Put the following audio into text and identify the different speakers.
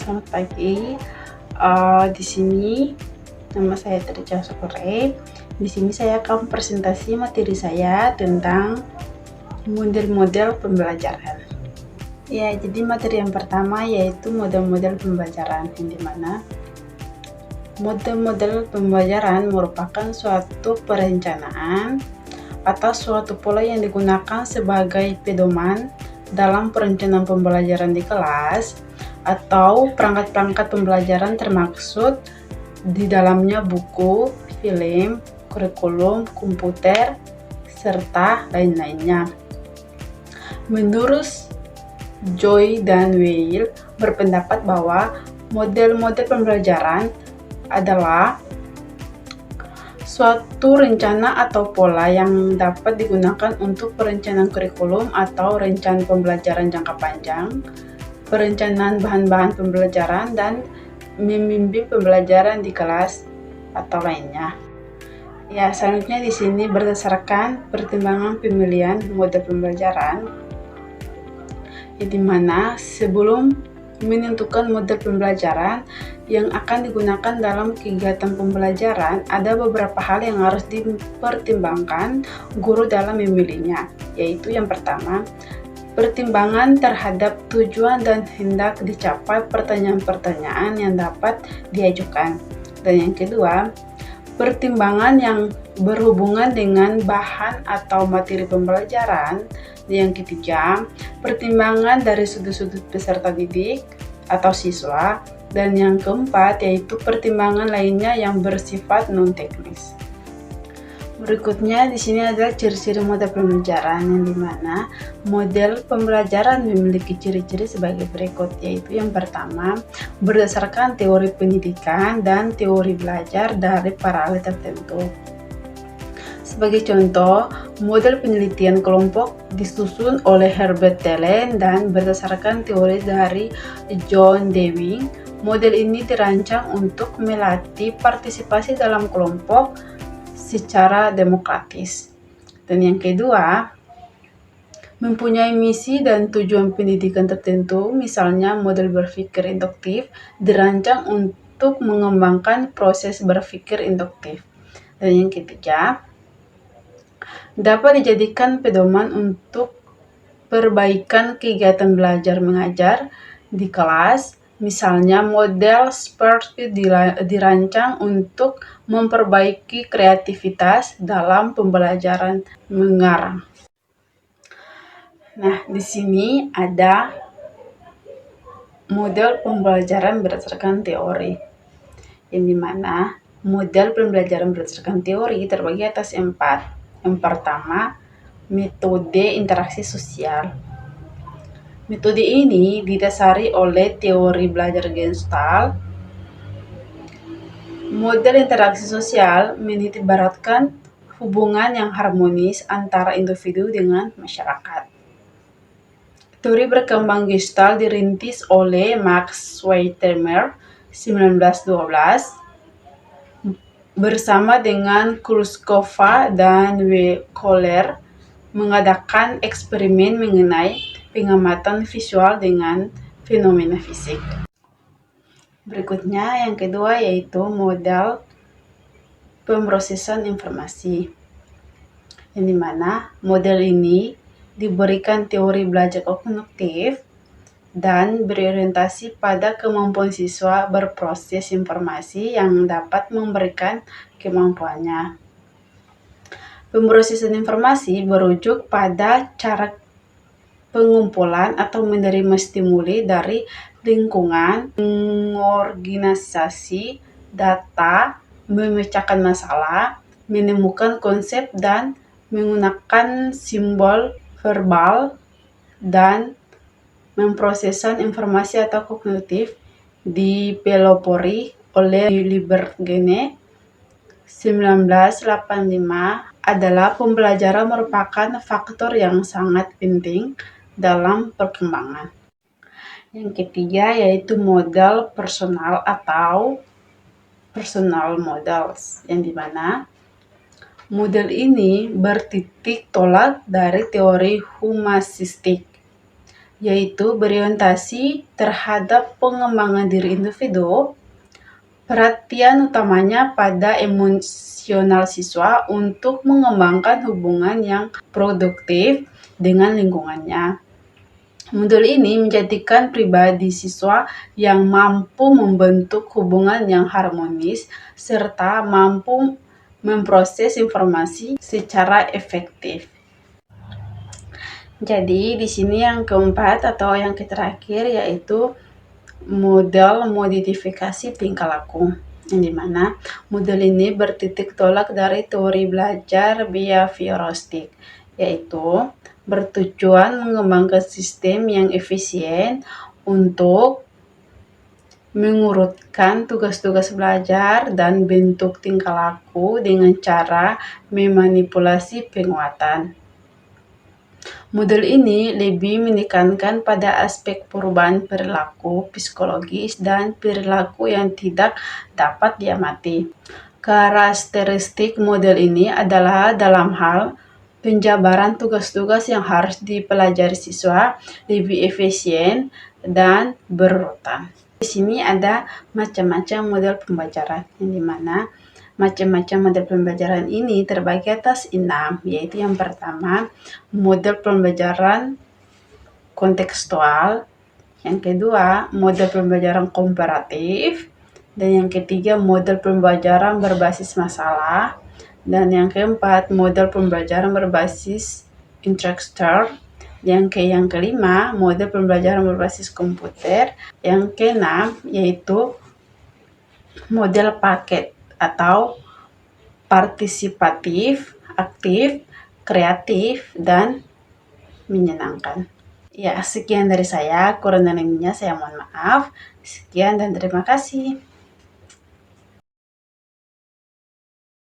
Speaker 1: selamat pagi. Di sini nama saya Terja Sokore. Di sini saya akan presentasi materi saya tentang model-model pembelajaran. Ya, jadi materi yang pertama yaitu model-model pembelajaran, yang dimana model-model pembelajaran merupakan suatu perencanaan atau suatu pola yang digunakan sebagai pedoman dalam perencanaan pembelajaran di kelas atau perangkat-perangkat pembelajaran termaksud di dalamnya buku, film, kurikulum, komputer, serta lain-lainnya. Menurut Joy dan Weil berpendapat bahwa model-model pembelajaran adalah suatu rencana atau pola yang dapat digunakan untuk perencanaan kurikulum atau rencana pembelajaran jangka panjang, perencanaan bahan-bahan pembelajaran, dan membimbing pembelajaran di kelas atau lainnya. Ya, selanjutnya di sini berdasarkan pertimbangan pemilihan model pembelajaran, di mana sebelum menentukan model pembelajaran yang akan digunakan dalam kegiatan pembelajaran, ada beberapa hal yang harus dipertimbangkan guru dalam memilihnya, yaitu yang pertama, pertimbangan terhadap tujuan dan hendak dicapai pertanyaan-pertanyaan yang dapat diajukan. Dan yang kedua, pertimbangan yang berhubungan dengan bahan atau materi pembelajaran. Yang ketiga, pertimbangan dari sudut-sudut peserta didik atau siswa. Dan yang keempat, yaitu pertimbangan lainnya yang bersifat non-teknis. Berikutnya di sini adalah ciri-ciri model pembelajaran, yang dimana model pembelajaran memiliki ciri-ciri sebagai berikut, yaitu yang pertama, berdasarkan teori pendidikan dan teori belajar dari para ahli tertentu. Sebagai contoh, model penelitian kelompok disusun oleh Herbert Delen dan berdasarkan teori dari John Dewey. Model ini dirancang untuk melatih partisipasi dalam kelompok secara demokratis. Dan yang kedua, mempunyai misi dan tujuan pendidikan tertentu, misalnya model berpikir induktif dirancang untuk mengembangkan proses berpikir induktif. Dan yang ketiga, dapat dijadikan pedoman untuk perbaikan kegiatan belajar mengajar di kelas. Misalnya, model seperti dirancang untuk memperbaiki kreativitas dalam pembelajaran mengarang. Nah, di sini ada model pembelajaran berdasarkan teori, yang dimana model pembelajaran berdasarkan teori terbagi atas 4. Yang pertama, metode interaksi sosial. Metode ini didasari oleh teori belajar Gestalt. Model interaksi sosial menitikberatkan hubungan yang harmonis antara individu dengan masyarakat. Teori berkembang Gestalt dirintis oleh Max Wertheimer 1912 bersama dengan Krusková dan W. Kohler mengadakan eksperimen mengenai pengamatan visual dengan fenomena fisik. Berikutnya yang kedua yaitu model pemrosesan informasi, yang dimana model ini diberikan teori belajar kognitif dan berorientasi pada kemampuan siswa berproses informasi yang dapat memberikan kemampuannya. Pemrosesan informasi merujuk pada cara pengumpulan atau menerima stimuli dari lingkungan, mengorganisasi data, memecahkan masalah, menemukan konsep, dan menggunakan simbol verbal, dan memprosesan informasi atau kognitif dipelopori oleh Libergene 1985 adalah pembelajaran merupakan faktor yang sangat penting dalam perkembangan. Yang ketiga yaitu model personal atau personal models, yang dimana model ini bertitik tolak dari teori humanistik yaitu berorientasi terhadap pengembangan diri individu. Perhatian utamanya pada emosional siswa untuk mengembangkan hubungan yang produktif dengan lingkungannya. Modul ini menjadikan pribadi siswa yang mampu membentuk hubungan yang harmonis serta mampu memproses informasi secara efektif. Jadi di sini yang keempat atau yang terakhir yaitu model modifikasi tingkah laku, yang dimana model ini bertitik tolak dari teori belajar behavioristik, yaitu bertujuan mengembangkan sistem yang efisien untuk mengurutkan tugas-tugas belajar dan bentuk tingkah laku dengan cara memanipulasi penguatan. Model ini lebih menekankan pada aspek perubahan perilaku psikologis dan perilaku yang tidak dapat diamati. Karakteristik model ini adalah dalam hal penjabaran tugas-tugas yang harus dipelajari siswa lebih efisien dan berurutan. Di sini ada macam-macam model pembelajaran, yang dimana macam-macam model pembelajaran ini terbagi atas 6, yaitu yang pertama, model pembelajaran kontekstual, yang kedua, model pembelajaran komparatif, dan yang ketiga, model pembelajaran berbasis masalah, dan yang keempat, model pembelajaran berbasis interaktor, yang kelima, model pembelajaran berbasis komputer, yang keenam, yaitu model paket atau partisipatif, aktif, kreatif, dan menyenangkan. Ya, sekian dari saya. Kurang dan lebihnya saya mohon maaf. Sekian dan terima kasih.